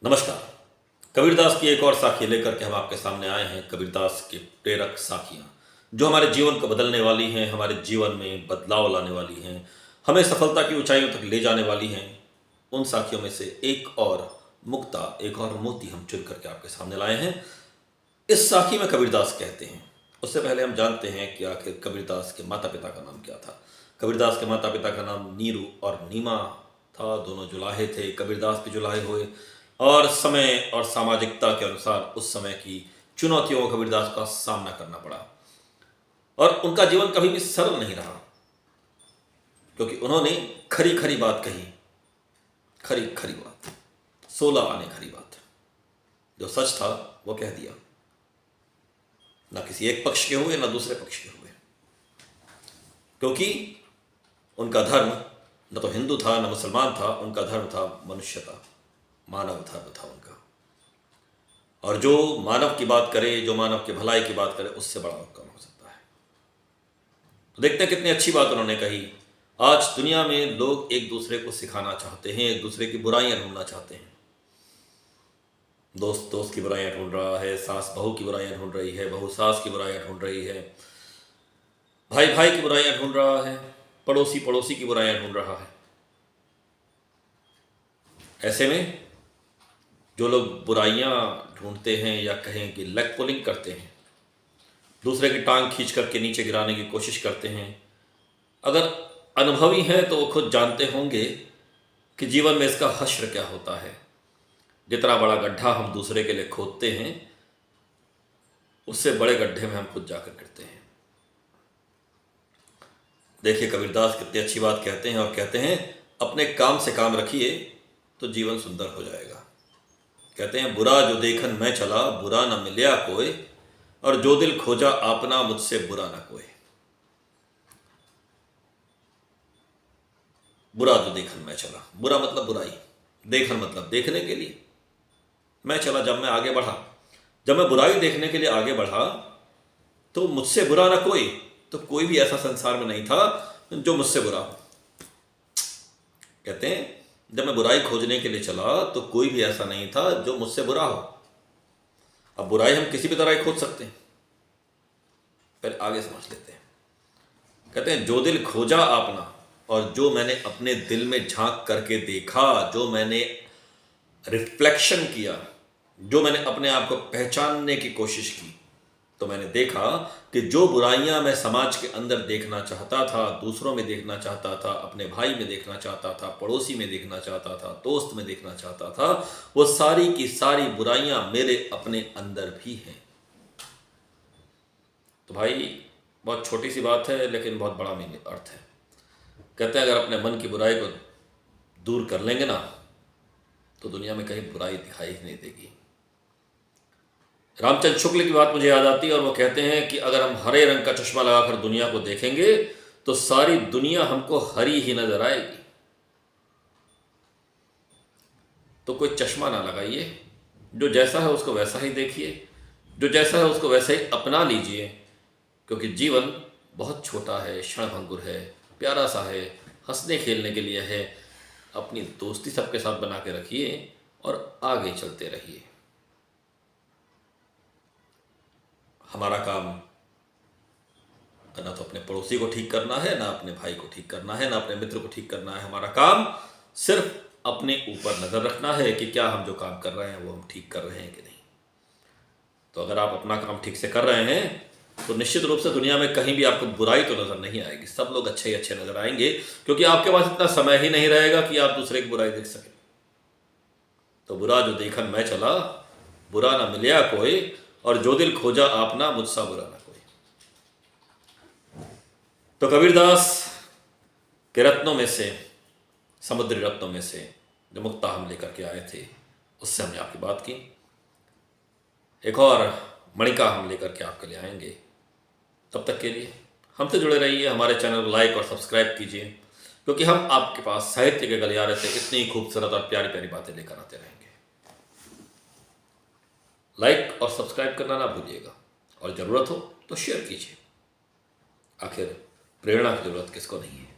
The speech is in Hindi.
नमस्कार। कबीरदास की एक और साखी लेकर के हम आपके सामने आए हैं। कबीरदास के प्रेरक साखियाँ जो हमारे जीवन को बदलने वाली हैं, हमारे जीवन में बदलाव लाने वाली हैं, हमें सफलता की ऊंचाइयों तक ले जाने वाली हैं। उन साखियों में से एक और मुक्ता, एक और मोती हम चुन करके आपके सामने लाए हैं। इस साखी में कबीरदास कहते हैं, उससे पहले हम जानते हैं कि आखिर कबीरदास के माता पिता का नाम क्या था। कबीरदास के माता पिता का नाम नीरू और नीमा था। दोनों जुलाहे थे। कबीरदास भी जुलाहे हुए और समय और सामाजिकता के अनुसार उस समय की चुनौतियों को कबीरदास का सामना करना पड़ा और उनका जीवन कभी भी सरल नहीं रहा, क्योंकि उन्होंने खरी खरी बात कही। खरी खरी बात, 16 आने खरी बात। जो सच था वो कह दिया। ना किसी एक पक्ष के हुए ना दूसरे पक्ष के हुए, क्योंकि उनका धर्म न तो हिंदू था न मुसलमान था। उनका धर्म था मनुष्यता, मानव धर्म था उनका। और जो मानव की बात करे, जो मानव की भलाई की बात करे, उससे बड़ा कौन हो सकता है। तो देखते हैं कितनी अच्छी बात उन्होंने कही। आज दुनिया में लोग एक दूसरे को सिखाना चाहते हैं, एक दूसरे की बुराइयां ढूंढना चाहते हैं। दोस्त दोस्त की बुराइयां ढूंढ रहा है, सास बहू की बुराइयां ढूंढ रही है, बहू सास की बुराइयां ढूंढ रही है, भाई भाई की बुराइयां ढूंढ रहा है, पड़ोसी पड़ोसी की बुराइयां ढूंढ रहा है। ऐसे में जो लोग बुराइयां ढूंढते हैं या कहें कि लेग पुलिंग करते हैं, दूसरे की टांग खींच करके नीचे गिराने की कोशिश करते हैं, अगर अनुभवी हैं तो वो खुद जानते होंगे कि जीवन में इसका हश्र क्या होता है। जितना बड़ा गड्ढा हम दूसरे के लिए खोदते हैं, उससे बड़े गड्ढे में हम खुद जाकर गिरते हैं। देखिए कबीरदास कितनी अच्छी बात कहते हैं और कहते हैं, अपने काम से काम रखिए तो जीवन सुंदर हो जाएगा। कहते हैं, बुरा जो देखन मैं चला, बुरा न मिलया कोई, और जो दिल खोजा आपना, मुझसे बुरा न कोई। बुरा जो देखन मैं चला, बुरा मतलब बुराई, देखन मतलब देखने के लिए। मैं चला, जब मैं आगे बढ़ा, जब मैं बुराई देखने के लिए आगे बढ़ा, तो मुझसे बुरा ना कोई। तो कोई भी ऐसा संसार में नहीं था जो मुझसे बुरा हो। कहते हैं, जब मैं बुराई खोजने के लिए चला तो कोई भी ऐसा नहीं था जो मुझसे बुरा हो। अब बुराई हम किसी भी तरह ही खोज सकते हैं, फिर आगे समझ लेते हैं। कहते हैं, जो दिल खोजा आपना, और जो मैंने अपने दिल में झांक करके देखा, जो मैंने रिफ्लेक्शन किया, जो मैंने अपने आप को पहचानने की कोशिश की, तो मैंने देखा कि जो बुराइयां मैं समाज के अंदर देखना चाहता था, दूसरों में देखना चाहता था, अपने भाई में देखना चाहता था, पड़ोसी में देखना चाहता था, दोस्त में देखना चाहता था, वो सारी की सारी बुराइयां मेरे अपने अंदर भी हैं। तो भाई बहुत छोटी सी बात है, लेकिन बहुत बड़ा मीनिंग अर्थ है। कहते हैं, अगर अपने मन की बुराई को दूर कर लेंगे ना, तो दुनिया में कहीं बुराई दिखाई ही नहीं देगी। रामचंद्र शुक्ल की बात मुझे याद आती है और वो कहते हैं कि अगर हम हरे रंग का चश्मा लगाकर दुनिया को देखेंगे तो सारी दुनिया हमको हरी ही नजर आएगी। तो कोई चश्मा ना लगाइए, जो जैसा है उसको वैसा ही देखिए, जो जैसा है उसको वैसे ही अपना लीजिए, क्योंकि जीवन बहुत छोटा है, क्षणभंगुर है, प्यारा सा है, हंसने खेलने के लिए है। अपनी दोस्ती सबके साथ बना के रखिए और आगे चलते रहिए। हमारा काम ना तो अपने पड़ोसी को ठीक करना है, ना अपने भाई को ठीक करना है, ना अपने मित्र को ठीक करना है। हमारा काम सिर्फ अपने ऊपर नजर रखना है कि क्या हम जो काम कर रहे हैं वो हम ठीक कर रहे हैं कि नहीं। तो अगर आप अपना काम ठीक से कर रहे हैं तो निश्चित रूप से दुनिया में कहीं भी आपको बुराई तो नजर नहीं आएगी। सब लोग अच्छे ही अच्छे नजर आएंगे, क्योंकि आपके पास इतना समय ही नहीं रहेगा कि आप दूसरे की बुराई देख सकें। तो बुरा जो देखन मैं चला, बुरा ना मिलया कोई, और जो दिल खोजा आपना, मुझसा बुरा ना कोई। तो कबीरदास के रत्नों में से, समुद्री रत्नों में से जो मुक्ता हम लेकर के आए थे, उससे हमने आपकी बात की। एक और मणिका हम लेकर के आपके लिए आएंगे। तब तक के लिए हमसे जुड़े रहिए, हमारे चैनल को लाइक और सब्सक्राइब कीजिए, क्योंकि हम आपके पास साहित्य के गलियारे से इतनी खूबसूरत और प्यारी प्यारी बातें लेकर आते रहेंगे। लाइक और सब्सक्राइब करना ना भूलिएगा, और ज़रूरत हो तो शेयर कीजिए। आखिर प्रेरणा की ज़रूरत किसको नहीं है।